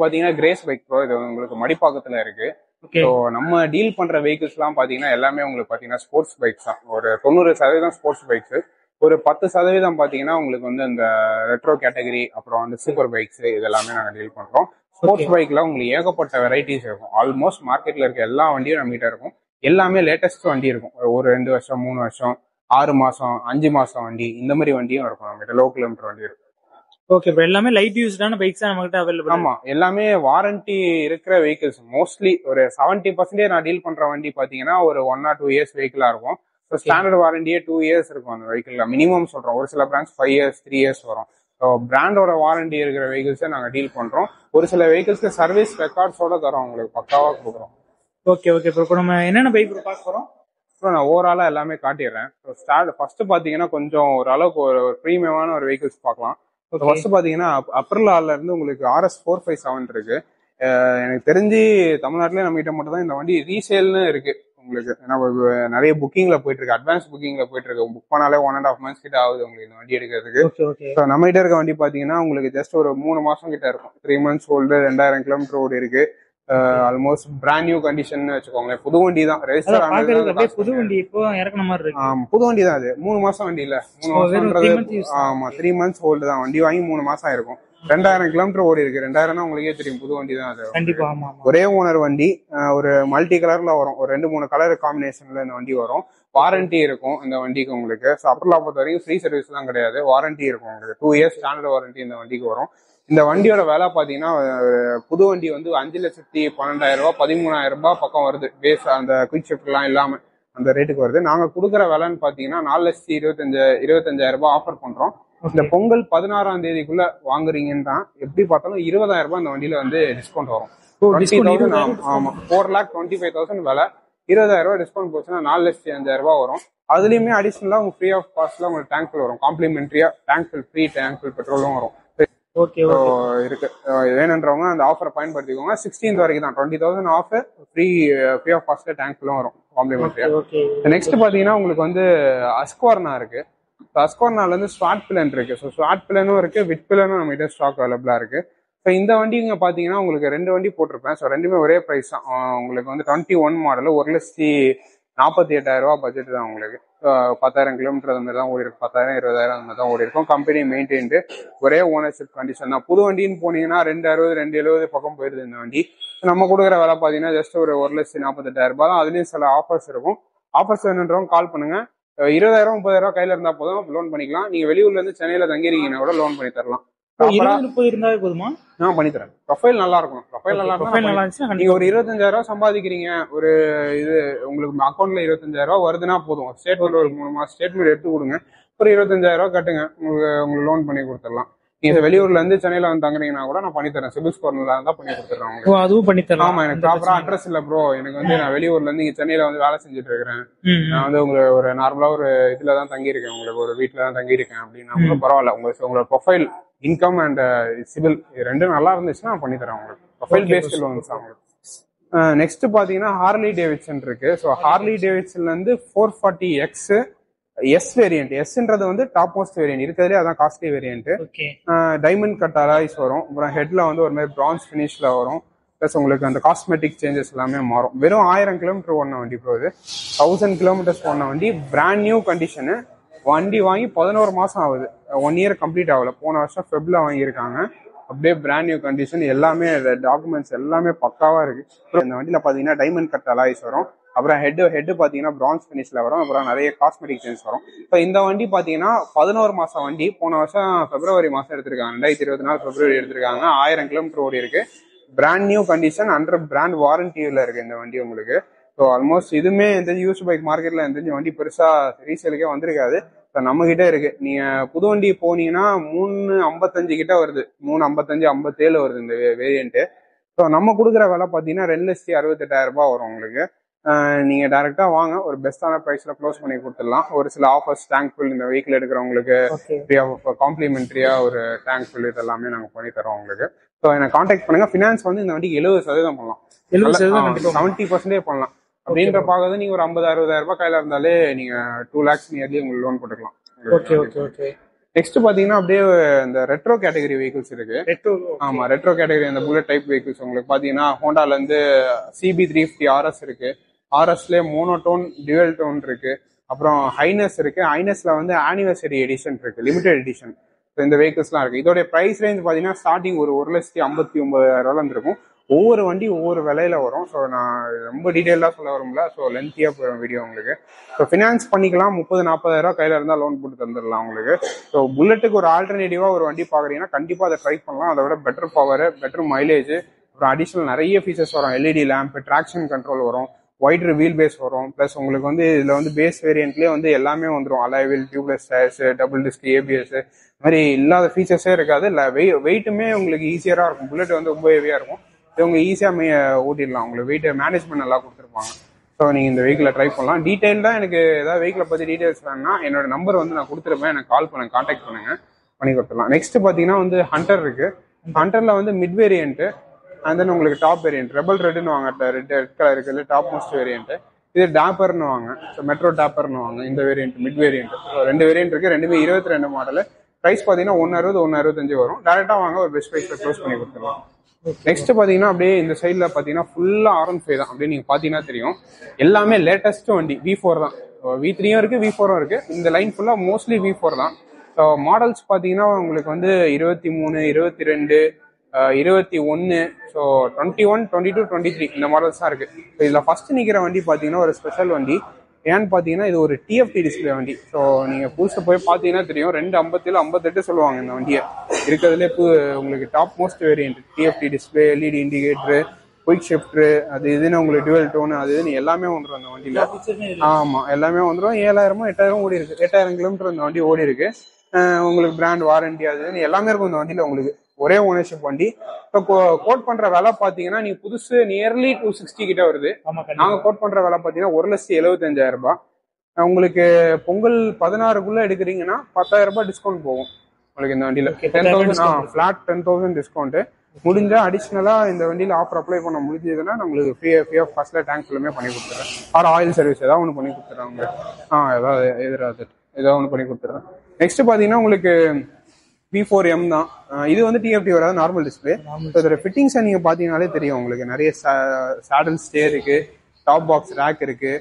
பாத்தீங்கன்னா grace bike bro, இது உங்களுக்கு மடிப்பாக்கத்துல இருக்கு. ஸோ நம்ம டீல் பண்ற வெஹிக்கிள்ஸ் எல்லாம் பாத்தீங்கன்னா எல்லாமே உங்களுக்கு பாத்தீங்கன்னா ஸ்போர்ட்ஸ் பைக்ஸ் தான். ஒரு 90% ஸ்போர்ட்ஸ் பைக்ஸ், ஒரு 10% பாத்தீங்கன்னா உங்களுக்கு வந்து இந்த ரெட்ரோ கேட்டகரி, அப்புறம் வந்து சூப்பர் பைக்ஸ், இதெல்லாமே நாங்க டீல் பண்றோம். ஸ்போர்ட்ஸ் பைக்ல உங்களுக்கு ஏகப்பட்ட வெரைட்டிஸ் இருக்கும். ஆல்மோஸ்ட் மார்க்கெட்ல இருக்க எல்லா வண்டியும் நம்ம கிட்ட இருக்கும். எல்லாமே லேட்டஸ்ட் வண்டி இருக்கும். ஒரு 2 வருஷம் 3 வருஷம் 6 மாசம் 5 மாசம் வண்டி, இந்த மாதிரி வண்டியும் இருக்கும் நம்ம கிட்ட. லோ கிலோமீட்டர் வண்டி இருக்கும். ஓகே ப்ரோ, எல்லாமே லைட் யூஸ்டான பைக்ஸ் நம்ம கிட்ட அவைலபிள். ஆமா, எல்லாமே வாரண்டி இருக்கிற வெஹிக்கிள்ஸ். மோஸ்ட்லி ஒரு 70% நான் டீல் பண்ற வண்டி பாத்தீங்கன்னா ஒரு 1 or 2 இயர்ஸ் வெஹிக்கிளா இருக்கும். ஸ்டாண்டர்ட் வாரண்டியே 2 இயர்ஸ் இருக்கும் அந்த வெஹிக்கிள்ல. மினிமம் சொல்றோம். ஒரு சில பிராண்ட்ஸ் 5 இயர்ஸ் 3 இயர்ஸ் வரும். ஸோ பிராண்டோட வாரண்டி இருக்கிற வெஹிக்கிள்ஸை நாங்க டீல் பண்றோம். ஒரு சில வெஹிக்கிள்ஸ்க்கு சர்வீஸ் ரெக்கார்ட்ஸோட தரோம், உங்களுக்கு பக்காவா கொடுக்குறோம். ஓகே ஓகே ப்ரோ, இப்போ நம்ம என்னென்ன பைக் பார்க்க போறோம்? நான் ஓவராலா எல்லாமே காட்டிடுறேன். ஃபர்ஸ்ட் பாத்தீங்கன்னா கொஞ்சம் ஓரளவுக்கு ஒரு ப்ரீமியமான ஒரு வெஹிக்கிள்ஸ் பார்க்கலாம். ஃபர்ஸ்ட் பாத்தீங்கன்னா அப்ரிலால இருந்து உங்களுக்கு RS 457 இருக்கு. எனக்கு தெரிஞ்சு தமிழ்நாட்டிலே நம்ம கிட்ட மட்டும் தான் இந்த வண்டி ரீசேல்னு இருக்கு உங்களுக்கு. ஏன்னா நிறைய புக்கிங்ல போயிட்டு இருக்கு, அட்வான்ஸ் புக்கிங்ல போயிட்டு இருக்கு. புக் பண்ணாலே 1.5 months கிட்ட ஆகுது உங்களுக்கு இந்த வண்டி எடுக்கிறதுக்கு. நம்ம கிட்ட இருக்க வண்டி பாத்தீங்கன்னா உங்களுக்கு ஜஸ்ட் ஒரு 3 மாசம் கிட்ட இருக்கும். 3 months ஓல்டு, 2000 கிலோமீட்டர் ஓடி இருக்கு. ஆல்மோஸ்ட் பிராண்ட் நியூ கண்டிஷன் வச்சுக்கோங்களேன். புது வண்டி தான், ரெஜிஸ்டர் ஆனது. புது வண்டி இப்போ இறக்குன மாதிரி இருக்கு. புது வண்டி தான் அது. 3 மாசம் வண்டி இல்ல, 3 மாசம்ன்றது. ஆமா, 3 months ஓல்டு தான். வண்டி வாங்கி 3 மாசம் ஆயிருக்கும். 2000 கிலோமீட்டர் ஓடி இருக்கு. 2000 உங்களுக்கே தெரியும், புது வண்டி தான் அது. கண்டிப்பா. ஒரே ஓனர் வண்டி. ஒரு மல்டி கலர்ல வரும். ஒரு 2-3 கலர் காம்பினேஷன்ல இந்த வண்டி வரும். வாரண்டி இருக்கும் இந்த வண்டிக்கு உங்களுக்கு. அப்ரிலா பொறுத்த வரைக்கும் ஃப்ரீ சர்வீஸ் தான் கிடையாது, வாரண்டி இருக்கும் உங்களுக்கு. 2 இயர்ஸ் ஸ்டாண்டர்ட் வாரண்டி இந்த வண்டிக்கு வரும். இந்த வண்டியோட விலை பாத்தீங்கன்னா புது வண்டி வந்து 5,12,000 ரூபாய் 13,000 ரூபாய் பக்கம் வருது. பேஸ் அந்த குயிக் ஷிஃப்ட் எல்லாம் இல்லாம அந்த ரேட்டுக்கு வருது. நாங்க கொடுக்குற விலைன்னு பாத்தீங்கன்னா 4,25,000 ரூபாய் ஆஃபர் பண்றோம். இந்த பொங்கல் 16ஆம் தேதிக்குள்ள வாங்குறீங்கன்னா எப்படி பார்த்தாலும் 20,000 ரூபாய் இந்த வண்டியில வந்து டிஸ்கவுண்ட் வரும். 20,000. ஆமா, 4,25,000 விலை. 20,000 ரூபாய் டிஸ்கவுண்ட் போச்சுன்னா 4,05,000 ரூபாய் வரும். அதுலயுமே அடிஷனலா உங்க ஃப்ரீ ஆஃப் காஸ்ட்ல உங்களுக்கு டேங்க் ஃபில் வரும். காம்ப்ளிமெண்டரியா tank fill, free tank fill பெட்ரோலும் வரும். இருக்கு. வேணுன்றவங்க அந்த ஆஃபரை பயன்படுத்திக்கோங்க. 16th வரைக்கும் தான். 20,000 ஆஃப், ஃப்ரீ ஆஃப் காஸ்ட்ல டேங்க் ஃபில்லும் வரும் காம்ப்ளிமெண்டரியா. நெக்ஸ்ட் பாத்தீங்கன்னா உங்களுக்கு வந்து அஸ்குவார்னா இருக்கு. அஸ்குவார்னால இருந்து ஸ்வாட் பிளன் இருக்கு. ஸோ ஸ்வாட் பிளனும் இருக்கு, விட் பிளனும் நம்ம கிட்ட ஸ்டாக் அவைலபிளா இருக்கு. ஸோ இந்த வண்டிங்க பாத்தீங்கன்னா உங்களுக்கு 2 வண்டி போட்டிருப்பேன். ஸோ ரெண்டுமே ஒரே பிரைஸ் தான். உங்களுக்கு வந்து 21 மாடல் 1,48,000 ரூபாய் பட்ஜெட் தான் உங்களுக்கு. 10,000 கிலோமீட்டர் அந்த மாதிரி தான் ஓடி இருக்கும். 10,000 20,000 அந்த மாதிரி தான் ஓடி இருக்கும். கம்பெனி மெயின்டைன்டு, ஒரே ஓனர்ஷிப் கண்டிஷன் தான். புது வண்டின்னு போனீங்கன்னா 260 270 பக்கம் போயிருது இந்த வண்டி. நம்ம கொடுக்குற விலை பாத்தீங்கன்னா ஜஸ்ட் ஒரு 1,48,000 ரூபாய் தான். அதுலயும் சில ஆஃபர்ஸ் இருக்கும். ஆஃபர்ஸ் வேணுன்றவங்க கால் பண்ணுங்க. 20,000 30,000 கையில இருந்தா போதும், லோன் பண்ணிக்கலாம். நீங்க வெளியூர்ல இருந்து சென்னையில தங்கிருக்கீங்கன்னா கூட லோன் பண்ணி தரலாம். 20-30 இருந்தாவே போதுமா? பண்ணி தரேன். ப்ரொஃபைல் நல்லா இருக்கும். ப்ரொஃபைல் நல்லா இருக்கும். நீங்க ஒரு 25,000 ரூபாய் சம்பாதிக்கிறீங்க, ஒரு இது உங்களுக்கு அக்கௌண்ட்ல 25,000 ரூபாய் வருதுன்னா போதும். ஸ்டேட்மெண்ட் ஒரு 3 மாசம் ஸ்டேட்மெண்ட் எடுத்து கொடுங்க. ஒரு 25,000 ரூபாய் கட்டுங்க, உங்களுக்கு லோன் பண்ணி கொடுத்துடலாம். நீங்க வெளியூர்ல இருந்து சென்னையில வந்து தங்குறீங்கன்னா கூட நான் பண்ணி தரேன். சிபில் ஸ்கோர் நல்லா இருந்தா பண்ணி கொடுத்துறேன். அதுவும் பண்ணி தரலாம். ஆமா, எனக்கு ப்ராப்பரா அட்ரஸ் இல்ல ப்ரோ, எனக்கு வந்து நான் வெளியூர்ல இருந்து இங்க சென்னையில வந்து வேலை செஞ்சுட்டு இருக்கிறேன். நான் வந்து உங்களுக்கு ஒரு நார்மலா ஒரு இதுலதான் தங்கியிருக்கேன், உங்களுக்கு ஒரு வீட்டுல தான் தங்கியிருக்கேன் அப்படின்னா கூட பரவாயில்ல. உங்களோட ப்ரொஃபைல், இன்கம் அண்ட் சிவில் ரெண்டும் நல்லா இருந்துச்சுன்னா பண்ணி தரேன் உங்களுக்கு. ப்ரொஃபைல் பேஸ்ட் லோன்ஸ் அவங்களுக்கு. நெக்ஸ்ட் பாத்தீங்கன்னா ஹார்லி டேவிட்சன் இருக்கு. ஸோ ஹார்லி டேவிட்சன்ல இருந்து 440X எஸ் வேரியன்ட். எஸ்ன்றது வந்து டாப் மோஸ்ட் வேரியன்ட் இருக்கிறதுலே, அதான் costly variant. Diamond cut alloys வரும். அப்புறம் ஹெட்ல வந்து ஒரு மாதிரி பிரான்ஸ் பினிஷ்ல வரும். பிளஸ் உங்களுக்கு அந்த காஸ்மெட்டிக் சேஞ்சஸ் எல்லாமே மாறும். வெறும் 1000 கிலோமீட்டர் ஓடின வண்டி ப்ரோ. இது 1000 கிலோமீட்டர்ஸ் ஓடின வண்டி, பிராண்ட் நியூ கண்டிஷனு. வண்டி வாங்கி 11 மாசம் ஆகுது, 1 இயர் கம்ப்ளீட் ஆகல. போன வருஷம் ஃபெப்ல வாங்கியிருக்காங்க. அப்படியே பிராண்ட் நியூ கண்டிஷன். எல்லாமே டாக்குமெண்ட்ஸ் எல்லாமே பக்காவா இருக்கு. இந்த வண்டியில பாத்தீங்கன்னா டைமண்ட் கட் அலாய்ஸ் வரும். அப்புறம் ஹெட் பாத்தீங்கன்னா பிரான்ஸ் ஃபினிஷ்ல வரும். அப்புறம் நிறைய காஸ்மெட்டிக் சேஞ்ச் வரும். இப்போ இந்த வண்டி பாத்தீங்கன்னா 11 மாசம் வண்டி. போன வருஷம் பிப்ரவரி மாசம் எடுத்திருக்காங்க. 2024 பிப்ரவரி எடுத்திருக்காங்க. 1000 கிலோமீட்டர் ஓடி இருக்கு. Brand new condition, under brand வாரண்டியில இருக்கு இந்த வண்டி உங்களுக்கு. ஸோ ஆல்மோஸ்ட் இதுவுமே எந்த யூஸ் பைக் மார்க்கெட்ல எந்த வண்டி பெருசா ரீசேலுக்கே வந்திருக்காது. நம்ம கிட்ட இருக்கு. நீங்க புது வண்டி போனீங்கன்னா 355 கிட்ட வருது, 355 57 வருது இந்த வேரியன்ட். ஸோ நம்ம கொடுக்குற விலை பாத்தீங்கன்னா 2,68,000 ரூபாய் வரும் உங்களுக்கு. நீங்க டைரக்டா வாங்க, ஒரு பெஸ்டான பிரைஸ்ல க்ளோஸ் பண்ணி கொடுத்துடலாம். ஒரு சில ஆஃபர்ஸ், டேங்க் ஃபில் இந்த வெஹிக்கிள் எடுக்கிறவங்களுக்கு ஃப்ரீயா, காம்ப்ளிமெண்ட்ரியா ஒரு டேங்க் ஃபில் இதெல்லாமே நாங்க பண்ணி தரோம் உங்களுக்கு. ஸோ என்ன கான்டாக்ட் பண்ணுங்க. ஃபினான்ஸ் வந்து இந்த வண்டிக்கு 70% பண்ணலாம், 70% பண்ணலாம். அப்படின்ற பாக்குறது நீங்க ஒரு 50,000-60,000 ரூபாய் கையில இருந்தாலே நீங்க 2 lakhs நியர்லி உங்களுக்கு லோன் போட்டுக்கலாம். நெக்ஸ்ட் பாத்தீங்கன்னா அப்படியே இந்த ரெட்ரோ கேட்டகரி வெஹிக்கிள்ஸ் இருக்கு. ஆமா, ரெட்ரோ கேட்டகரி அந்த புல்லட் டைப் வெஹிக்கிள்ஸ் உங்களுக்கு பாத்தீங்கன்னா ஹோண்டால இருந்து CB350 RS இருக்கு. RSல மோனோடோன், டியூவல் டோன் இருக்கு. அப்புறம் ஹைனஸ் இருக்கு. ஹைனஸ்ல வந்து ஆனிவர்சரி எடிஷன் இருக்கு, லிமிடெட் எடிஷன். இந்த வெஹிக்கிள்ஸ்லாம் இருக்கு. இதோட பிரைஸ் ரேஞ்ச் பாத்தீங்கன்னா ஸ்டார்டிங் ஒரு 1,59,000 இருக்கும். ஒவ்வொரு வண்டி ஒவ்வொரு விலையில வரும். ஸோ நான் ரொம்ப டீட்டெயிலாக சொல்ல வரும்ல, ஸோ லென்த்தியா போயிடும் வீடியோ உங்களுக்கு. ஸோ ஃபினான்ஸ் பண்ணிக்கலாம். 30-40,000 கையில இருந்தால் லோன் போட்டு தந்துடலாம் உங்களுக்கு. ஸோ புல்லட்டுக்கு ஒரு ஆல்டர்னேட்டிவா ஒரு வண்டி பாக்குறீங்கன்னா கண்டிப்பா அதை ட்ரை பண்ணலாம். அதை விட பெட்டர் பவர், பெட்டர் மைலேஜ், அப்புறம் அடிஷனல் நிறைய ஃபீச்சர்ஸ் வரும். LED லேம்ப், ட்ராக்ஷன் கண்ட்ரோல் வரும், வைடர் வீல் பேஸ் வரும். பிளஸ் உங்களுக்கு வந்து இதுல வந்து பேஸ் வேரியன்ட்லயே வந்து எல்லாமே வந்துடும். Alloy wheel, tubeless tyres, double disc ABS, மாதிரி இல்லாத ஃபீச்சர்ஸே இருக்காது. இல்லை வெயிட்டுமே உங்களுக்கு ஈஸியரா இருக்கும். புல்லட் வந்து ரொம்ப ஹெவியா இருக்கும். இவங்க ஈஸியா ஓட்டிடலாம். உங்களுக்கு வெயிட் மேனேஜ்மெண்ட் நல்லா கொடுத்துருப்பாங்க. ஸோ நீங்க இந்த வெஹிக்கிளை ட்ரை பண்ணலாம். டீடைல்டா எனக்கு ஏதாவது வெஹிக்கிளை பத்தி டீடைல்ஸ் வேணும்னா என்னோட நம்பர் வந்து நான் கொடுத்துருப்பேன். எனக்கு கால் பண்ணுங்க, கான்டாக்ட் பண்ணுங்க, பண்ணி கொடுத்துடலாம். நெக்ஸ்ட் பாத்தீங்கன்னா வந்து ஹண்டர் இருக்கு. ஹண்டர்ல வந்து மிட் வேரியன்ட், அண்ட் தென் உங்களுக்கு டாப் வேரியன்ட் ரெபல் ரெட்னு வாங்க. ரெட் கலர் இருக்குது டாப் மோஸ்ட் வேரியன்ட். இது டாப்பர்னு வாங்க, ஸோ மெட்ரோ டாப்பர்னு வாங்க. இந்த வேரியன்ட் மிட் வேரியன்ட். ரெண்டு வேரியன்ட் இருக்கு. ரெண்டுமே 22 மாடல். பிரைஸ் பாத்தீங்கன்னா 160, 165 வரும். டேரக்டா வாங்க, ஒரு பெஸ்ட் பிரைஸ்ல க்ளோஸ் பண்ணி கொடுத்துடலாம். நெக்ஸ்ட் பாத்தீங்கன்னா அப்படியே இந்த சைட்ல பாத்தீங்கன்னா ஃபுல்லா R15 தான். அப்படியே நீங்க பாத்தீங்கன்னா தெரியும். எல்லாமே லேட்டஸ்ட் வண்டி. V4 தான். V3யும் இருக்கு, V4ம் இருக்கு. இந்த லைன் ஃபுல்லா மோஸ்ட்லி V4 தான். ஸோ மாடல்ஸ் பாத்தீங்கன்னா உங்களுக்கு வந்து 23, 22, 21, ஸோ 21, 22, 23 இந்த மாடல்ஸ் தான் இருக்கு. இதுல ஃபர்ஸ்ட் நிக்கிற வண்டி பாத்தீங்கன்னா ஒரு ஸ்பெஷல் வண்டி. ஏன்னு பாத்தீங்கன்னா இது ஒரு TFT டிஸ்பிளே வண்டி. ஸோ நீங்க புதுசா போய் பாத்தீங்கன்னா தெரியும். 257, 58 சொல்லுவாங்க இந்த வண்டியை. இருக்கிறதுல உங்களுக்கு top most variant. TFT display, LED indicator, quick shifter, அது இதுன்னு உங்களுக்கு டுவல் டோன், அது இதுன்னு எல்லாமே வந்துடும் அந்த வண்டியில. ஆமா, எல்லாமே வந்துடும். 7,000, 8,000 ஓடி இருக்கு. 8,000 கிலோமீட்டர் இந்த வண்டி ஓடி இருக்கு. உங்களுக்கு பிராண்ட் வாரண்டி அது இதுன்னு எல்லாமே இருக்கும் இந்த வண்டியில உங்களுக்கு. ஒரே ஓனர்ஷிப் வண்டி. இப்போ கோட் பண்ற விலை பாத்தீங்கன்னா நீ புதுசு நியர்லி 260 கிட்ட வருது. நாங்க கோட் பண்ற விலை பாத்தீங்கன்னா 1,75,000 ரூபாய். உங்களுக்கு பொங்கல் 16க்குள்ள எடுக்கிறீங்கன்னா 10,000 ரூபாய் டிஸ்கவுண்ட் போகும் உங்களுக்கு இந்த வண்டியில. 10,000 ஃபிளாட் 10,000 டிஸ்கவுண்ட். முடிஞ்சா அடிஷனலா இந்த வண்டியில ஆஃபர் அப்ளை பண்ண முடிஞ்சதுன்னா நம்மளுக்கு ஃப்ரீ ஆஃப் காஸ்ட்ல டேங்க் ஃபுல்லுமே பண்ணி கொடுத்துறேன். ஆர் ஆயில் சர்வீஸ் ஏதாவது ஒன்று பண்ணி கொடுத்துறாங்க. ஏதாவது ஒன்று பண்ணி கொடுத்துறேன். நெக்ஸ்ட் பாத்தீங்கன்னா உங்களுக்கு V4M தான். இது வந்து TFT வராது, நார்மல் டிஸ்பிளே. இதோட ஃபிட்டிங்ஸை நீங்க பாத்தீங்கன்னாலே தெரியும் உங்களுக்கு. நிறைய சாடல் ஸ்டே இருக்கு, டாப் பாக்ஸ் ரேக் இருக்கு,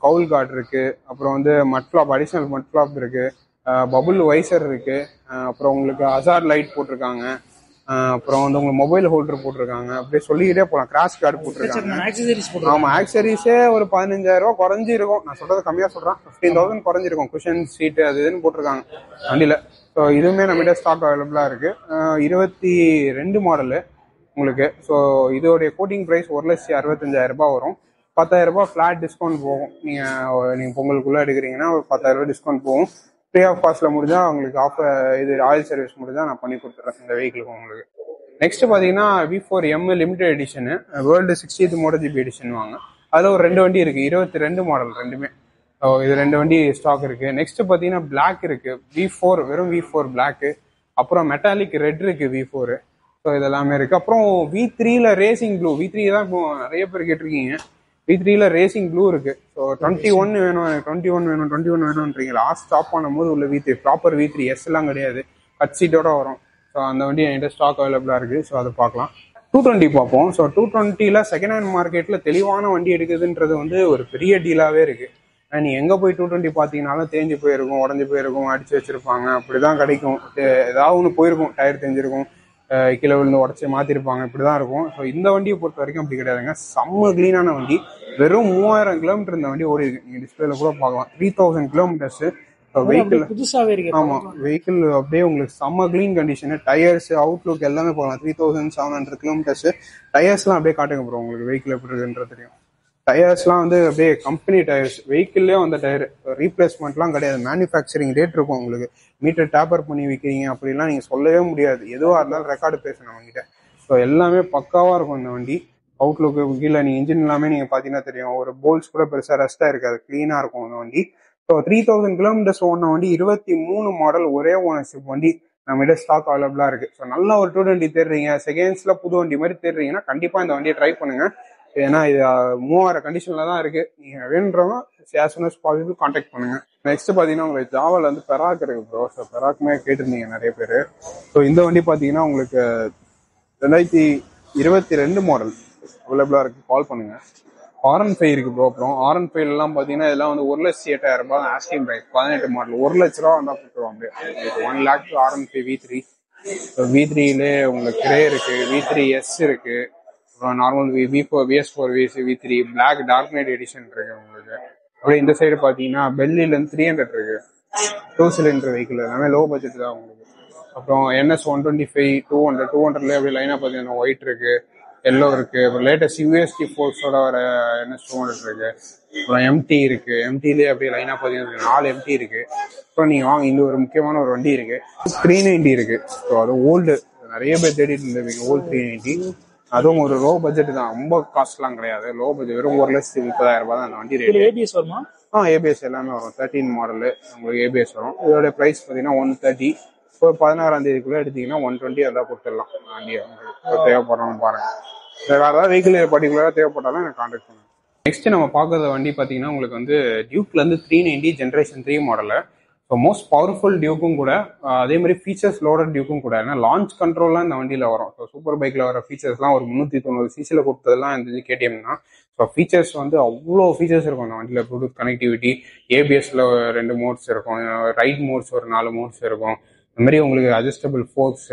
கவுல் கார்டு இருக்கு, அப்புறம் வந்து மட் ஃபிளாப், அடிஷனல் மட் ஃபிளாப் இருக்கு, பபுள் வைசர் இருக்கு, அப்புறம் உங்களுக்கு ஹசார்ட் லைட் போட்டிருக்காங்க, அப்புறம் வந்து உங்களுக்கு மொபைல் ஹோல்டர் போட்டிருக்காங்க. அப்படியே சொல்லிக்கிட்டே போகலாம். கிராஷ் கார்டு போட்டிருக்காங்க. ஆமா, ஆக்சரிஸே ஒரு 15,000 ரூபாய் குறைஞ்சி இருக்கும். நான் சொல்றது கம்மியா சொல்றேன். 15,000 குறைஞ்சிருக்கும். குஷன் சீட் அது இதுன்னு போட்டிருக்காங்க வண்டியில. ஸோ இதுவுமே நம்மகிட்ட ஸ்டாக் அவைலபிளா இருக்கு. 22 மாடலு உங்களுக்கு. ஸோ இதோடைய கோட்டிங் பிரைஸ் 1,65,000 ரூபாய் வரும். 10,000 ரூபாய் ஃபிளாட் டிஸ்கவுண்ட் போகும். நீங்க பொங்கலுக்குள்ள எடுக்கிறீங்கன்னா ஒரு 10,000 ரூபாய் டிஸ்கவுண்ட் போகும். ஃப்ரீ ஆஃப் காஸ்ட்ல முடிஞ்சா உங்களுக்கு ஆஃபர் இது ஆயில் சர்வீஸ் முடிஞ்சா நான் பண்ணி கொடுத்துறேன் இந்த வெஹிக்கிளுக்கு உங்களுக்கு. நெக்ஸ்ட் பாத்தீங்கன்னா V4M limited edition, world 60th MotoGP edition வாங்க. அதுல ஒரு 2 வண்டி இருக்கு. 22 மாடல் ரெண்டுமே. இது 2 வண்டி ஸ்டாக் இருக்கு. நெக்ஸ்ட் பாத்தீங்கன்னா பிளாக் இருக்கு. V4 வெறும் V4 பிளாக். அப்புறம் மெட்டாலிக் ரெட் இருக்கு V4. ஸோ இதெல்லாமே இருக்கு. அப்புறம் V3ல ரேசிங் ப்ளூ. V3 தான் இப்போ நிறைய பேர் கேட்டிருக்கீங்க. V3ல ரேசிங் ப்ளூ இருக்கு. ஸோ 21 வேணும், 21 வேணும்ன்றீங்க. லாஸ்ட் ஸ்டாப் பண்ணும்போது உள்ள V3 ப்ராப்பர் V3 S எல்லாம் கிடையாது, கட் சீட்டோட வரும். ஸோ அந்த வண்டி என்கிட்ட ஸ்டாக் அவைலபிளா இருக்கு. ஸோ அதை பார்க்கலாம். 220 பார்ப்போம். ஸோ 220ல செகண்ட் ஹேண்ட் மார்க்கெட்ல தெளிவான வண்டி எடுக்குதுன்றது வந்து ஒரு பெரிய டீலாவே இருக்கு. நீ எங்க போய் 220 பாத்தீங்கன்னாலும் தேஞ்சு போயிருக்கும், உடஞ்சு போயிருக்கும், அடிச்சு வச்சிருப்பாங்க. அப்படிதான் கிடைக்கும். ஏதாவது ஒன்று போயிருக்கும், டயர் தேஞ்சிருக்கும், கீழே விழுந்து உடச்சி மாற்றிருப்பாங்க, இப்படி தான் இருக்கும். ஸோ இந்த வண்டியை பொறுத்த வரைக்கும் அப்படி கிடையாதுங்க, செம்ம க்ளீனான வண்டி. வெறும் 3000 கிலோமீட்டர் இந்த வண்டி ஓடி இருக்கு. நீங்கள் டிஸ்பிளேல கூட பார்க்கலாம், 3000 கிலோமீட்டர்ஸ் வெஹிக்கிள். புதுசாவே இருக்கு. ஆமா, வெஹிக்கிள் அப்படியே உங்களுக்கு செம்ம க்ளீன் கண்டிஷனு. டயர்ஸ், அவுட்லுக் எல்லாமே பார்க்கலாம். 3700 கிலோமீட்டர்ஸ். டயர்ஸ்லாம் அப்படியே காட்டுங்க ப்ரோ, உங்களுக்கு வெஹிக்கிள் எப்படி இருக்குன்றது தெரியும். டயர்ஸ்லாம் வந்து அப்படியே கம்பெனி டயர்ஸ், வெஹிக்கிள்லேயே வந்த டயர், ரீப்ளேஸ்மெண்ட்லாம் கிடையாது. மேனுஃபேக்சரிங் ரேட் இருக்கும் உங்களுக்கு. மீட்டர் டேப்பர் பண்ணி விற்கிறீங்க அப்படிலாம் நீங்கள் சொல்லவே முடியாது. எதுவாக இருந்தாலும் ரெக்கார்டு பேசணும் அவங்ககிட்ட. ஸோ எல்லாமே பக்காவாக இருக்கும் இந்த வண்டி. அவுட்லுக்கு கீழே நீங்கள் இன்ஜின் எல்லாமே நீங்கள் பார்த்தீங்கன்னா தெரியும், ஒரு போல்ஸ் கூட பெருசாக ரஸ்ட்டாக இருக்காது, க்ளீனாக இருக்கும் இந்த வண்டி. ஸோ 3000 கிலோமீட்டர்ஸ் ஓடின வண்டி, 23 மாடல், ஒரே ஓனர்ஷிப் வண்டி நம்மகிட்ட ஸ்டாக் அவைலபிளாக இருக்குது. ஸோ நல்ல ஒரு 220 தேடுறீங்க, செகண்ட்ஸில் புது வண்டி மாதிரி தேடுறீங்கன்னா கண்டிப்பாக இந்த வண்டியை ட்ரை பண்ணுங்கள். ஏன்னா இது 3000 கண்டிஷனில் தான் இருக்குது. நீங்கள் வேணுன்றவங்க as soon as possible contact பண்ணுங்கள். நெக்ஸ்ட் பார்த்தீங்கன்னா உங்களுக்கு ஜாவால வந்து பெராக் இருக்குது ப்ரோ. ஸோ பெராக்குமே கேட்டிருந்தீங்க நிறைய பேர். ஸோ இந்த வண்டி பார்த்தீங்கன்னா உங்களுக்கு 2022 மாடல் அவைலபிளாக இருக்குது, கால் பண்ணுங்கள். R15 இருக்கு ப்ரோ. அப்புறம் R15 எல்லாம் பார்த்தீங்கன்னா இதெல்லாம் வந்து 1,08,000 ரூபாய் ஆஸ்கிங் பிரைஸ். 18 மாடல் 1 லட்ச ரூபா வந்தால் கொடுத்துருவாங்க. 1 lakh R15 V3. V3லே உங்களுக்கு கிரே இருக்கு, V3S இருக்கு, அப்புறம் normal V4, VS4, V3 black dark night edition இருக்கு உங்களுக்கு. அப்படியே இந்த சைடு பார்த்தீங்கன்னா பெல்லிலேருந்து 300 இருக்கு, 2 சிலிண்டர் வெஹிக்கிள், எல்லாமே லோ பட்ஜெட் தான் உங்களுக்கு. அப்புறம் NS 125 200 அப்படியே லைனாக பார்த்தீங்கன்னா ஒயிட் இருக்கு, எல்லோ இருக்கு. அப்புறம் லேட்டஸ்ட் USD ஃபோர்ஸோட வர NS 200 இருக்கு. அப்புறம் MT இருக்கு, MTலேயே அப்படியே லைனாக பார்த்தீங்கன்னா 4 MT இருக்கு. அப்புறம் நீங்கள் வாங்க, இந்த ஒரு முக்கியமான ஒரு வண்டி இருக்கு, 390 இருக்கு. ஸோ அது ஓல்டு, நிறைய பேர் தேடிட்டு இருந்திருப்பீங்க ஓல்டு 390. அதுவும் ஒரு லோ பட்ஜெட் தான், ரொம்ப காஸ்ட்லாம் கிடையாது, லோ பட்ஜெட். வெறும் 1,30,000 ரூபாய் தான் அந்த வண்டி ரேட். ABS வருமா? ABS எல்லாமே வரும். 13 மாடலு உங்களுக்கு ABS வரும். இதோட ப்ரைஸ் பார்த்தீங்கன்னா 130. இப்போ 16ஆம் தேதிக்குள்ளே எடுத்தீங்கன்னா 120 அதான் கொடுத்துடலாம் வண்டியை. தேவைப்படுறவங்க பாருங்க. வேறு ஏதாவது வெஹிக்கிள் பர்டிகுலராக தேவைப்பட்டாலும் எனக்கு கான்டாக்ட் பண்ணுங்க. நெக்ஸ்ட் நம்ம பார்க்குற வண்டி பார்த்தீங்கன்னா உங்களுக்கு வந்து டியூக்லேருந்து 390 generation 3 model. So most powerful டியூக்கும் கூட, அதே மாதிரி ஃபீச்சர்ஸ் லோடட் டியூக்கும் கூட. ஏன்னா லான்ச் கண்ட்ரோல்லாம் இந்த வண்டியில் வரும். ஸோ சூப்பர் பைக்கில் வர ஃபீச்சர்ஸ்லாம் ஒரு 390 சிசியில் கொடுத்ததெல்லாம் இந்த KTM தான். ஸோ ஃபீச்சர்ஸ் வந்து அவ்வளோ ஃபீச்சர்ஸ் இருக்கும் அந்த வண்டியில். ப்ளூடூத் கனெக்டிவிட்டி, ABSல 2 மோட்ஸ் இருக்கும், ரைட் மோட்ஸ் ஒரு 4 மோட்ஸ் இருக்கும். இந்த மாதிரி உங்களுக்கு அட்ஜஸ்டபிள் ஃபோர்க்ஸ்,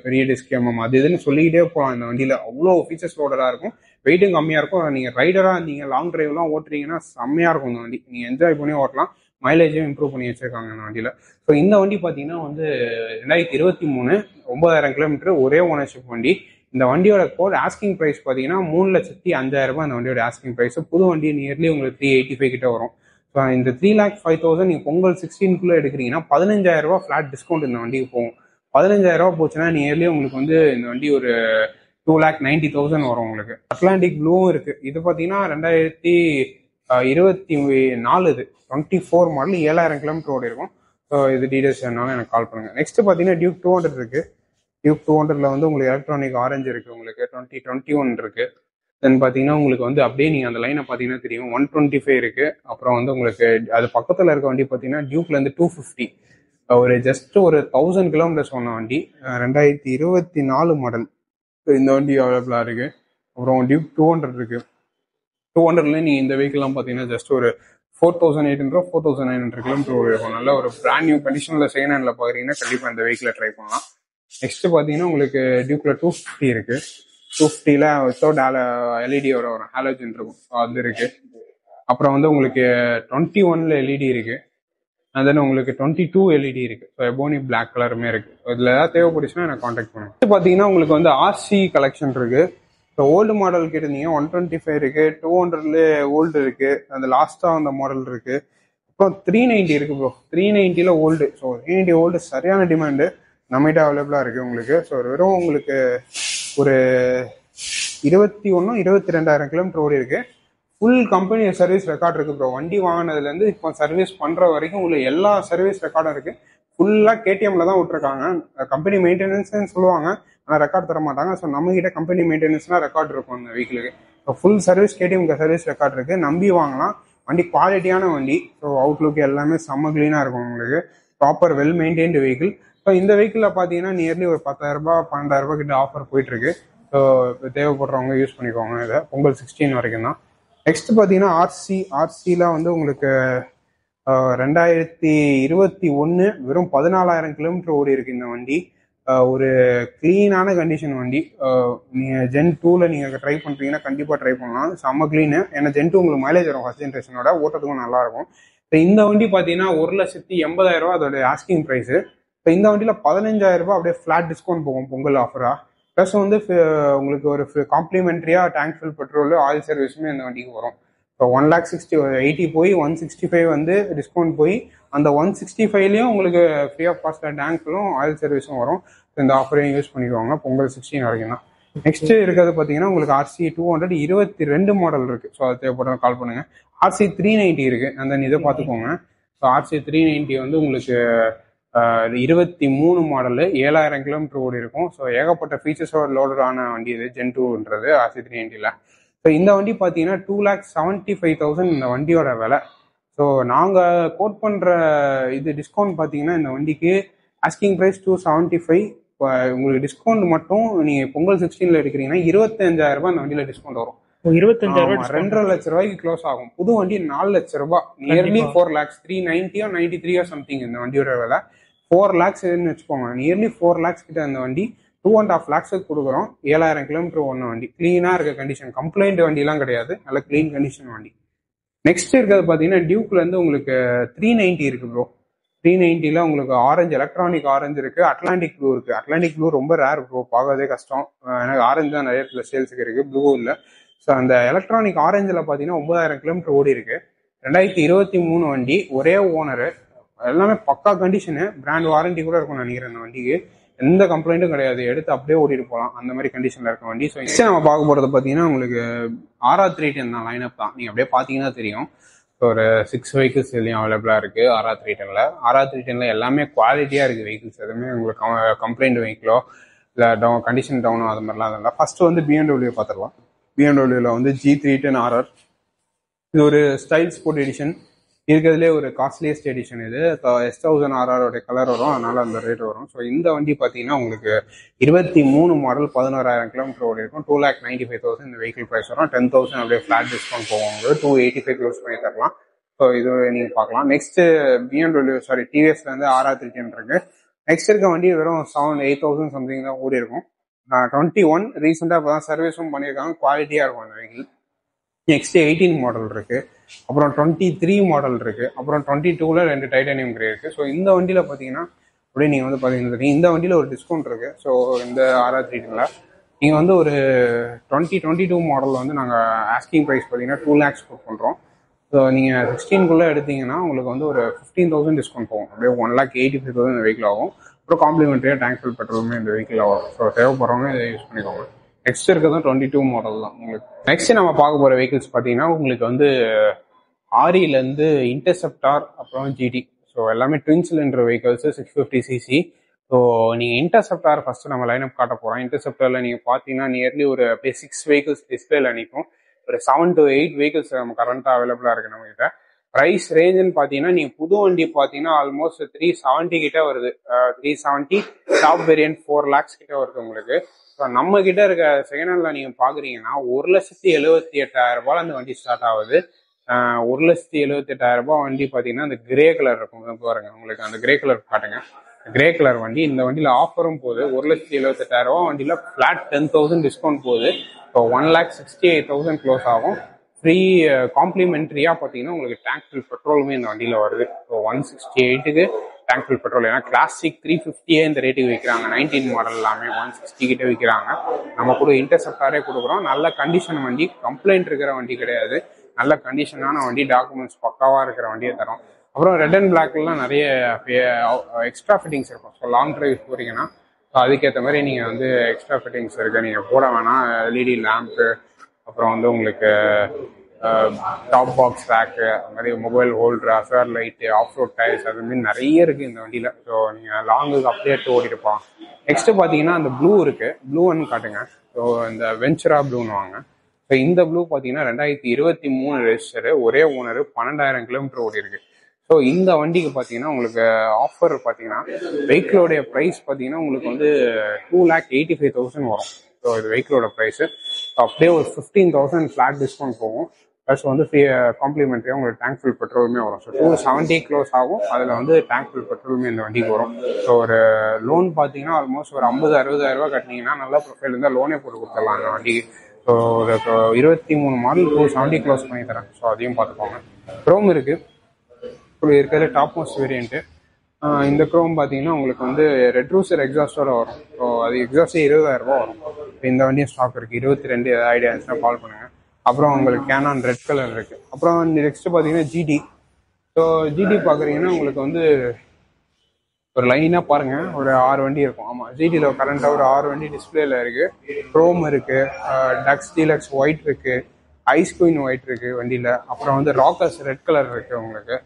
பெரிய டிஸ்க் அது இதுன்னு சொல்லிக்கிட்டே போகலாம். இந்த வண்டியில் அவ்வளோ ஃபீச்சர்ஸ் லோடடாக இருக்கும். வெயிட்டும் கம்மியாக இருக்கும். நீங்கள் ரைடராக இருந்தீங்க, லாங் டிரைவ்லாம் ஓட்டுறீங்கன்னா செம்மையாக இருக்கும் இந்த வண்டி. நீங்கள் என்ஜாய் பண்ணி ஓட்டலாம். மைலேஜும் இம்ப்ரூவ் பண்ணி வச்சிருக்காங்க இந்த வண்டியில். ஸோ இந்த வண்டி பார்த்தீங்கன்னா வந்து 2023 9,000 கிலோமீட்டர், ஒரே ஓனர்ஷிப் வண்டி. இந்த வண்டியோட கோட் ஆஸ்கிங் ப்ரைஸ் பார்த்தீங்கன்னா 3,05,000 ரூபாய் இந்த வண்டியோட ஆஸ்கிங் ப்ரைஸ். புது வண்டி நியர்லி உங்களுக்கு 385 கிட்ட வரும். ஸோ இந்த 3,05,000 நீங்கள் பொங்கல் 16 எடுக்கிறீங்கன்னா 15,000 ரூபாய் ஃபிளாட் டிஸ்கவுண்ட் இந்த வண்டிக்கு போகும். 15,000 ரூபாய் போச்சுன்னா நியர்லி உங்களுக்கு வந்து இந்த வண்டி ஒரு 2,90,000 வரும் உங்களுக்கு. அட்லாண்டிக் ப்ளூவும் இருக்கு. இது பார்த்தீங்கன்னா 2024 இது 24 மாடல், 7,000 கிலோமீட்டர் ஓடி இருக்கும். ஸோ இது டீடைல்ஸ் வேணாலும் எனக்கு கால் பண்ணுங்க. நெக்ஸ்ட் பார்த்தீங்கன்னா டியூக் 200 இருக்கு. டியூக் 200ல வந்து உங்களுக்கு எலக்ட்ரானிக் ஆரஞ்சு இருக்கு, உங்களுக்கு 2021 இருக்கு. தென் பார்த்தீங்கன்னா உங்களுக்கு வந்து அப்படியே நீங்கள் அந்த லைனை பார்த்தீங்கன்னா தெரியும் 125 இருக்கு. அப்புறம் வந்து உங்களுக்கு அது பக்கத்தில் இருக்க வண்டி பார்த்தீங்கன்னா டியூக்லேருந்து 250, ஒரு ஜஸ்ட் ஒரு 1000 கிலோமீட்டர்ஸ் சொன்ன வண்டி, 2024 மாடல். இந்த வண்டி அவைலபிளாக இருக்கு. அப்புறம் டியூக் 200 இருக்கு. 200ல நீங்கள் இந்த வெஹிக்கிள்லாம் பார்த்தீங்கன்னா ஜஸ்ட் ஒரு 4,800 4,900 கிலோமீட்டர் இருக்கும். நல்ல ஒரு பிராண்ட் நியூ கண்டிஷனில் செகண்ட் ஹேண்டில் பார்க்குறீங்கன்னா கண்டிப்பாக இந்த வெஹிக்கிளை ட்ரை பண்ணலாம். நெக்ஸ்ட் பார்த்தீங்கன்னா உங்களுக்கு டியூக்ல 250 இருக்கு. 250ல வித்தவுட் எல்இடியோட வரும், ஹாலோஜன் இருக்கும், அது இருக்கு. அப்புறம் வந்து உங்களுக்கு 21ல LED இருக்கு. அண்ட் தென் உங்களுக்கு 22 LED இருக்கு. ஸோ எபோனி பிளாக் கலருமே இருக்கு. இதில் ஏதாவது தேவைப்பட்டுச்சுன்னா எனக்கு கான்டாக்ட் பண்ணுங்க. பார்த்தீங்கன்னா உங்களுக்கு வந்து RC கலெக்ஷன் இருக்கு. ஸோ ஓல்டு மாடல் கேட்டிருந்தீங்க, 125 இருக்கு, 200ல ஓல்டு இருக்கு, அந்த லாஸ்டா அந்த மாடல் இருக்கு. அப்புறம் 390 இருக்கு ப்ரோ. 390ல ஓல்டு. ஸோ 390 ஓல்டு சரியான டிமாண்டு நம்மகிட்ட அவைலபிளா இருக்கு உங்களுக்கு. ஸோ வெறும் உங்களுக்கு ஒரு 22,000 கிலோமீட்டர் ஓடி இருக்கு. ஃபுல் கம்பெனி சர்வீஸ் ரெக்கார்ட் இருக்கு ப்ரோ. வண்டி வாங்கினதுலேருந்து இப்போ சர்வீஸ் பண்ற வரைக்கும் உங்களுக்கு எல்லா சர்வீஸ் ரெக்கார்டும் இருக்கு. ஃபுல்லாக KTMல தான் விட்டுருக்காங்க. கம்பெனி மெயின்டெனன்ஸ்ன்னு சொல்லுவாங்க, ஆனால் ரெக்கார்ட் தர மாட்டாங்க. ஸோ நம்ம கிட்ட கம்பெனி மெயின்டெனன்ஸ்லாம் ரெக்கார்ட் இருக்கும் அந்த வீக்லுக்கு. So full service KTM service record இருக்கு. நம்பி வாங்கலாம். வண்டி குவாலிட்டியான வண்டி. ஸோ அவுட்லுக் எல்லாமே செம்ம கிளீனாக இருக்கும் உங்களுக்கு. Proper well maintained vehicle. So இந்த வெஹிக்கிளில் பார்த்தீங்கன்னா நியர்லி ஒரு 10,000 ரூபாய் 12,000 ரூபாய் கிட்ட ஆஃபர் போயிட்டு இருக்கு. ஸோ தேவைப்படுறவங்க யூஸ் பண்ணிக்கோங்க. இதை பொங்கல் 16 வரைக்கும் தான். நெக்ஸ்ட் பார்த்தீங்கன்னா ஆர்சியில் வந்து உங்களுக்கு 2021 வெறும் 14,000 கிலோமீட்டர் ஓடி இருக்கு இந்த வண்டி. ஒரு கிளீனான கண்டிஷன் வண்டி. நீங்கள் Gen 2ல நீங்கள் ட்ரை பண்ணுறீங்கன்னா கண்டிப்பாக ட்ரை பண்ணலாம். செம்ம க்ளீனு. ஏன்னா Gen 2 உங்களுக்கு மைலேஜ் வரும் ஃபர்ஸ்ட் ஜென்ரேஷனோட, ஓட்டுறதுக்கும் நல்லாயிருக்கும். இப்போ இந்த வண்டி பார்த்தீங்கன்னா 1,80,000 அதோட ஆஸ்கிங் ப்ரைஸு. இப்போ இந்த வண்டியில் 15,000 அப்படியே ஃப்ளாட் டிஸ்கவுண்ட் போகும் பொங்கல் ஆஃபராக. ப்ளஸ் வந்து உங்களுக்கு ஒரு காம்ப்ளிமெண்ட்ரியாக டேங்க் ஃபில் பெட்ரோல் ஆயில் சர்வீஸுமே இந்த வண்டிக்கு வரும். இப்போ 1,80,000 போய் 165 வந்து டிஸ்கவுண்ட் போய் அந்த 165லையும் உங்களுக்கு ஃப்ரீ ஆஃப் காஸ்ட்ல டேங்க் ஃபில்லும் ஆயில் சர்வீஸும் வரும். இந்த ஆஃபரையும் யூஸ் பண்ணிக்குவாங்க பொங்கல் 16 வரைக்கும் தான். நெக்ஸ்ட் இருக்கிறது பார்த்தீங்கன்னா உங்களுக்கு RC 200 22 மாடல் இருக்கு. ஸோ அது தேவைப்பட்ட கால் பண்ணுங்க. RC 390 இருக்கு, அந்த இதை பார்த்துக்கோங்க. ஸோ RC 390 வந்து உங்களுக்கு 23 மாடலு 7,000 கிலோமீட்டர் ஓடி இருக்கும். ஸோ ஏகப்பட்ட ஃபீச்சர்ஸோட லோடடான வண்டி இது Gen 2ன்றது RC 390ல. ஸோ இந்த வண்டி பார்த்தீங்கன்னா 2,75,000 இந்த வண்டியோட விலை. ஸோ நாங்கள் கோட் பண்ணுற இது டிஸ்கவுண்ட் பார்த்தீங்கன்னா இந்த வண்டிக்கு ஆஸ்கிங் ப்ரைஸ் 275. இப்போ உங்களுக்கு டிஸ்கவுண்ட் மட்டும் நீங்கள் பொங்கல் 16ல எடுக்கிறீங்கன்னா 25,000 இந்த வண்டியில் டிஸ்கவுண்ட் வரும். 25,000 2.5 லட்ச ரூபாய்க்கு க்ளோஸ் ஆகும். புது வண்டி 4 லட்ச ரூபாய், நியர்லி 4 lakhs, 390 or 93 சம்திங் இந்த வண்டியோட விலை. 4 lakhs வச்சுக்கோங்க, நியர்லி 4 lakhs கிட்ட அந்த வண்டி 2.5 lakhs கொடுக்குறோம். 7,000 கிலோமீட்டர் ஓடின வண்டி, கிளீனா இருக்க கண்டிஷன், கம்ப்ளைண்ட் வண்டிலாம் கிடையாது, நல்ல கிளீன் கண்டிஷன் வண்டி. நெக்ஸ்ட் இருக்கிறது பார்த்தீங்கன்னா டியூக்ல இருந்து உங்களுக்கு 390 இருக்கு ப்ரோ. 390ல உங்களுக்கு ஆரஞ்சு, எலக்ட்ரானிக் ஆரஞ்சு இருக்கு, அட்லாண்டிக் ப்ளூ இருக்கு. அட்லாண்டிக் ப்ளூ ரொம்ப ரேர் ப்ரோ, பார்க்கறதே கஷ்டம். எனக்கு ஆரஞ்சு தான் நிறைய இடத்துல சேல்ஸுக்கு இருக்கு, ப்ளூ இல்லை. ஸோ அந்த எலக்ட்ரானிக் ஆரஞ்சில் பார்த்தீங்கன்னா 9,000 கிலோமீட்டர் ஓடி இருக்கு. 2023 வண்டி, ஒரே ஓனரு, எல்லாமே பக்கா கண்டிஷனு, பிராண்ட் வாரண்டி கூட இருக்கும்னு நினைக்கிறேன். அந்த வண்டிக்கு எந்த கம்ப்ளைண்ட்டும் கிடையாது, எடுத்து அப்படியே ஓடிட்டு போகலாம், அந்த மாதிரி கண்டிஷனில் இருக்க வண்டி. ஸோ நெக்ஸ்ட் நம்ம பார்க்க போகிறது பார்த்தீங்கன்னா உங்களுக்கு RR 310 தான், லைனப் தான். நீங்கள் அப்படியே பார்த்தீங்கன்னா தெரியும். ஒரு 6 வெஹிக்கிள்ஸ் இதுலையும் அவைலபிளாக இருக்குது RR 310ல. RR 310ல எல்லாமே குவாலிட்டியாக இருக்குது வெஹிக்கிள்ஸ், எதுவுமே உங்களுக்கு கம்ப்ளைண்ட் வெஹிக்கிளோ இல்லை கண்டிஷன் டவுனோ அது மாதிரிலாம் இல்லை. ஃபர்ஸ்ட் வந்து BMW பார்த்துடலாம். BMWல வந்து G310 RR, இது ஒரு ஸ்டைல் ஸ்போர்ட் எடிஷன், இருக்கிறதுலே ஒரு காஸ்ட்லியஸ்ட் எடிஷன். இது S1000 RR கலர் வரும், அதனால அந்த ரேட் வரும். ஸோ இந்த வண்டி பார்த்தீங்கன்னா உங்களுக்கு 23 மாடல், 11,000 கிலோமீட்டர் ஓடி இருக்கும். 2,95,000 இந்த வெஹிக்கிள் ப்ரைஸ் வரும். 10,000 அப்படியே ஃபிளாட் டிஸ்கவுண்ட் போகும், 285 க்ளோஸ் பண்ணி தரலாம். ஸோ இது நீங்கள் பார்க்கலாம். நெக்ஸ்ட் TVSல வந்து RR 310 இருக்கு. நெக்ஸ்ட் இருக்க வண்டி வெறும் 8,000 சம்திங் தான் ஓடி இருக்கும். 21 ரீசெண்டாக இப்போ தான் சர்வீஸும் பண்ணியிருக்காங்க, குவாலிட்டியாக இருக்கும் அந்த வெஹிக்கிள். நெக்ஸ்ட் 18 மாடல் இருக்கு, அப்புறம் 23 மாடல் இருக்கு, அப்புறம் 22ல 2 டைட்டானியம் கிரே இருக்கு. ஸோ இந்த வண்டியில் பார்த்தீங்கன்னா அப்படியே நீங்கள் வந்து பார்த்தீங்கன்னா இந்த வண்டியில் ஒரு டிஸ்கவுண்ட் இருக்கு. ஸோ இந்த RR 310ல நீங்கள் வந்து ஒரு 2022 மாடல் வந்து நாங்கள் ஆஸ்கிங் ப்ரைஸ் பார்த்தீங்கன்னா 2 lakhs பண்ணுறோம். ஸோ நீங்கள் 16குள்ளே எடுத்தீங்கன்னா உங்களுக்கு வந்து ஒரு 15,000 டிஸ்கவுண்ட் போகும், அப்படியே 1,85,000 இந்த வெஹிக்கிள் ஆகும். அப்புறம் காம்ப்ளிமெண்ட்ரியாக டேங்க் ஃபில் பெட்ரோலுமே இந்த வெஹிக்கிள் ஆகும். ஸோ தேவைப்படுறவங்க இதை யூஸ் பண்ணிக்கோங்க. நெக்ஸ்ட் இருக்கிறது 22 மாடல் தான் உங்களுக்கு. நெக்ஸ்ட் நம்ம பார்க்க போகிற வெஹிக்கிள்ஸ் பார்த்தீங்கன்னா உங்களுக்கு வந்து REலேருந்து இன்டர்செப்டார், அப்புறம் GT. ஸோ எல்லாமே twin cylinder vehicles, 650cc. So நீங்கள் இன்டர்செப்டார் ஃபர்ஸ்ட் நம்ம லைனப் காட்ட போகிறோம். இன்டர்செப்டாரில் நீங்கள் பார்த்தீங்கன்னா நியர்லி ஒரு 6 வெஹிக்கிள்ஸ் டிஸ்பிளேல நிற்கும். ஒரு 7 to 8 வெஹிக்கிள்ஸ் நம்ம கரண்ட்டாக அவைலபிளாக இருக்குது நம்மகிட்ட. ப்ரைஸ் ரேஞ்சுன்னு பார்த்தீங்கன்னா நீங்கள் புது வண்டி பார்த்தீங்கன்னா ஆல்மோஸ்ட் 370 கிட்ட வருது. 370 டாப் வேரியன்ட் 4 lakhs கிட்ட வருது உங்களுக்கு. ஸோ நம்ம கிட்ட இருக்க செகண்ட் ஹேண்ட்ல நீங்கள் பார்க்குறீங்கன்னா 1,78,000 அந்த வண்டி ஸ்டார்ட் ஆகுது. 1,78,000 வண்டி பார்த்தீங்கன்னா அந்த கிரே கலர் இருக்கும் பாருங்க, உங்களுக்கு அந்த கிரே கலர் காட்டுங்க. கிரே கலர் வண்டி, இந்த வண்டியில் ஆஃபரும் போகுது. 1,78,000 வண்டியில் ஃபிளாட் 10,000 டிஸ்கவுண்ட் போகுது. இப்போ 1,68,000 க்ளோஸ் ஆகும். ஃப்ரீ காம்ப்ளிமெண்ட்ரியாக பார்த்தீங்கன்னா உங்களுக்கு டேங்க் ஃபில் பெட்ரோலுமே இந்த வண்டியில் வருது. ஸோ 168க்கு டேங்க் ஃபில் பெட்ரோல். ஏன்னா கிளாசிக் 350 இந்த ரேட்டுக்கு விற்கிறாங்க, 19 மாடல் எல்லாமே 160 கிட்ட விற்கிறாங்க. நம்ம கூட இன்டர்செப்டாரே கொடுக்குறோம். நல்ல கண்டிஷன் வண்டி, கம்ப்ளைண்ட் இருக்கிற வண்டி கிடையாது, நல்ல கண்டிஷனான வண்டி, டாக்குமெண்ட்ஸ் பக்காவாக இருக்கிற வண்டியை தரோம். அப்புறம் ரெட் அண்ட் பிளாக்லாம் நிறைய எக்ஸ்ட்ரா ஃபிட்டிங்ஸ் இருக்கும். ஸோ லாங் டிரைவ் போகிறீங்கன்னா ஸோ அதுக்கேற்ற மாதிரி நீங்கள் வந்து எக்ஸ்ட்ரா ஃபிட்டிங்ஸ் இருக்குது, நீங்கள் போட வேணாம். LED லேம்ப்பு, அப்புறம் வந்து உங்களுக்கு டாப் பாக்ஸ் ரேக்கு, அது மாதிரி மொபைல் ஹோல்டர், அஃபேர் லைட்டு, ஆஃப் ரோட் டயர்ஸ், அது மாதிரி நிறைய இருக்குது இந்த வண்டியில். ஸோ நீங்கள் லாங்குக்கு அப்படியே எடுத்து ஓடிட்டுப்பான். நெக்ஸ்ட்டு பார்த்தீங்கன்னா அந்த ப்ளூ இருக்குது, ப்ளூன்னு காட்டுங்க. ஸோ இந்த வெஞ்சரா ப்ளூன்னு வாங்க. ஸோ இந்த ப்ளூ பார்த்தீங்கன்னா 2023 ரெஜிஸ்டரு, ஒரே ஓனரு, 12,000 கிலோமீட்டர் ஓடி இருக்கு. ஸோ இந்த வண்டிக்கு பார்த்தீங்கன்னா உங்களுக்கு ஆஃபர் பார்த்தீங்கன்னா வெஹிக்கிளோடைய ப்ரைஸ் பார்த்தீங்கன்னா உங்களுக்கு வந்து 2,85,000 வரும். ஸோ இது வெஹிக்கிளோட ப்ரைஸு. அப்படியே ஒரு 15,000 ஃபிளாட் டிஸ்கவுண்ட் போகும். ப்ளஸ் வந்து ஃப்ரீ காம்ப்ளிமெண்ட்ரியாக உங்களுக்கு டேங்க் ஃபுல் பெட்ரோலுமே வரும். ஸோ 270 க்ளோஸ் ஆகும். அதில் வந்து டேங்க் ஃபுல் பெட்ரோலுமே இந்த வண்டிக்கு வரும். ஸோ ஒரு லோன் பார்த்தீங்கன்னா ஆல்மோஸ்ட் ஒரு 50-60,000 ரூபா கட்டினீங்கன்னா நல்ல ப்ரொஃபைல் இருந்தால் லோனே போட்டு கொடுத்துடலாம் அந்த வண்டிக்கு. ஸோ ஒரு 23 மாடல் 270 க்ளோஸ் பண்ணி தரேன். ஸோ அதையும் பார்த்துக்கோங்க. க்ரோம் இருக்குது. இப்போ இருக்கிறது டாப் மோஸ்ட் வேரியண்ட்டு. இந்த க்ரோம் பார்த்தீங்கன்னா உங்களுக்கு வந்து ரெட் ரூசர் எக்ஸாஸ்டோட வரும். ஸோ அது எக்ஸாஸ்டே 20,000 ரூபா வரும். இப்போ இந்த வண்டியும் ஸ்டாக் இருக்குது. 22 ஏதாவது ஐடியா இருந்துச்சுன்னா கால் பண்ணுங்கள். அப்புறம் உங்களுக்கு கேனான் ரெட் கலர் இருக்குது. அப்புறம் நெக்ஸ்ட் பார்த்தீங்கன்னா ஜிடி. ஸோ ஜிடி பார்க்குறீங்கன்னா உங்களுக்கு வந்து ஒரு லைனாக பாருங்கள் ஒரு 6 வண்டி இருக்கும். ஆமாம், ஜிடியில் கரண்ட்டாக ஒரு 6 வண்டி டிஸ்பிளேல இருக்குது. க்ரோம் இருக்குது, டக்ஸ் டீலக்ஸ் ஒயிட் இருக்குது, ஐஸ் குயின் ஒயிட் இருக்குது வண்டியில். அப்புறம் வந்து ராக்கர்ஸ் ரெட் கலர் இருக்குது உங்களுக்கு.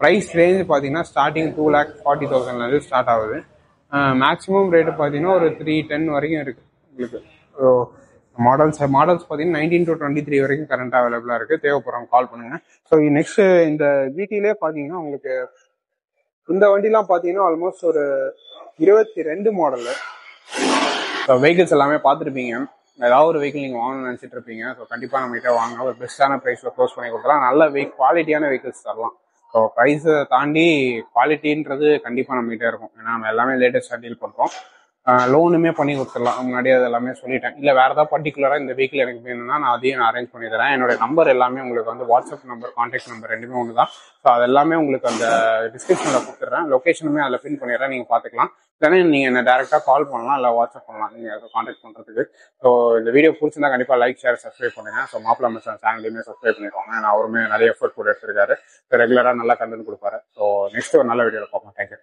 ப்ரைஸ் ரேஞ்ச் பார்த்தீங்கன்னா ஸ்டார்டிங் 2,40,000 ஸ்டார்ட் ஆகுது. மேக்ஸிமம் ரேட்டு பார்த்தீங்கன்னா ஒரு 310 வரைக்கும் இருக்குது உங்களுக்கு. ஸோ மாடல்ஸ் பார்த்தீங்கன்னா 19 to 23 வரைக்கும் கரண்ட்டாக அவைலபிளாக இருக்குது. தேவைப்படுறவங்க கால் பண்ணுங்கள். ஸோ நெக்ஸ்ட் இந்த ஜிடிலே பார்த்தீங்கன்னா உங்களுக்கு இந்த வண்டிலாம் பார்த்தீங்கன்னா ஆல்மோஸ்ட் ஒரு 22 மாடலு. ஸோ வெஹிக்கிள்ஸ் எல்லாமே பார்த்துருப்பீங்க. ஏதாவது ஒரு வெஹிக்கிள் நீங்கள் வாங்கணும்னு நினச்சிட்டு இருப்பீங்க. ஸோ கண்டிப்பாக நம்மகிட்ட வாங்க. ஒரு பெஸ்ட்டான ப்ரைஸில் க்ளோஸ் பண்ணி கொடுக்கலாம். நல்ல குவாலிட்டியான வெஹிக்கிள்ஸ் தரலாம். ஸோ ப்ரைஸை தாண்டி குவாலிட்டின்றது கண்டிப்பாக நம்மகிட்ட இருக்கும். ஏன்னா நம்ம எல்லாமே லேட்டஸ்ட்டாக டீல் பண்ணுறோம். லோனுமே பண்ணி கொடுத்துடலாம். முன்னாடியே அது எல்லாமே சொல்லிட்டேன். இல்லை வேறு ஏதாவது பர்டிகுலராக இந்த வெஹிக்கிள் எனக்கு வேணும்னா நான் அதையும் அரேஞ்ச் பண்ணி தரேன். என்னோட நம்பர் எல்லாமே உங்களுக்கு வந்து வாட்ஸ்அப் நம்பர், கான்டாக்ட் நம்பர் ரெண்டுமே ஒன்று தான். ஸோ அது எல்லாமே உங்களுக்கு அந்த டிஸ்கிரிப்ஷனில் கொடுத்துட்றேன். லொக்கேஷனுமே அதில் பின் பண்ணிடுறேன். நீங்கள் பார்த்துக்கலாம். இல்லைன்னா நீங்கள் என்ன டேரெக்டாக கால் பண்ணலாம், இல்லை வாட்ஸ்அப் பண்ணலாம் நீங்கள் கான்டாக்ட் பண்ணுறதுக்கு. ஸோ இந்த வீடியோ பிடிச்சிருந்தா கண்டிப்பாக லைக், ஷேர், சப்ஸ்கிரைப் பண்ணுங்கள். ஸோ மாப்பிள்ளை மச்சான் சேனலையுமே சப்ஸ்கிரைப் பண்ணிக்கோங்க. நான் அவருமே நிறைய எஃபர்ட் போட்டு எடுத்துருக்காரு. ஸோ ரெகுலராக நல்லா கண்டென்ட் கொடுப்பாரு. ஸோ நெக்ஸ்ட் ஒரு நல்ல வீடியோவில் பார்ப்போம். தேங்க்யூ.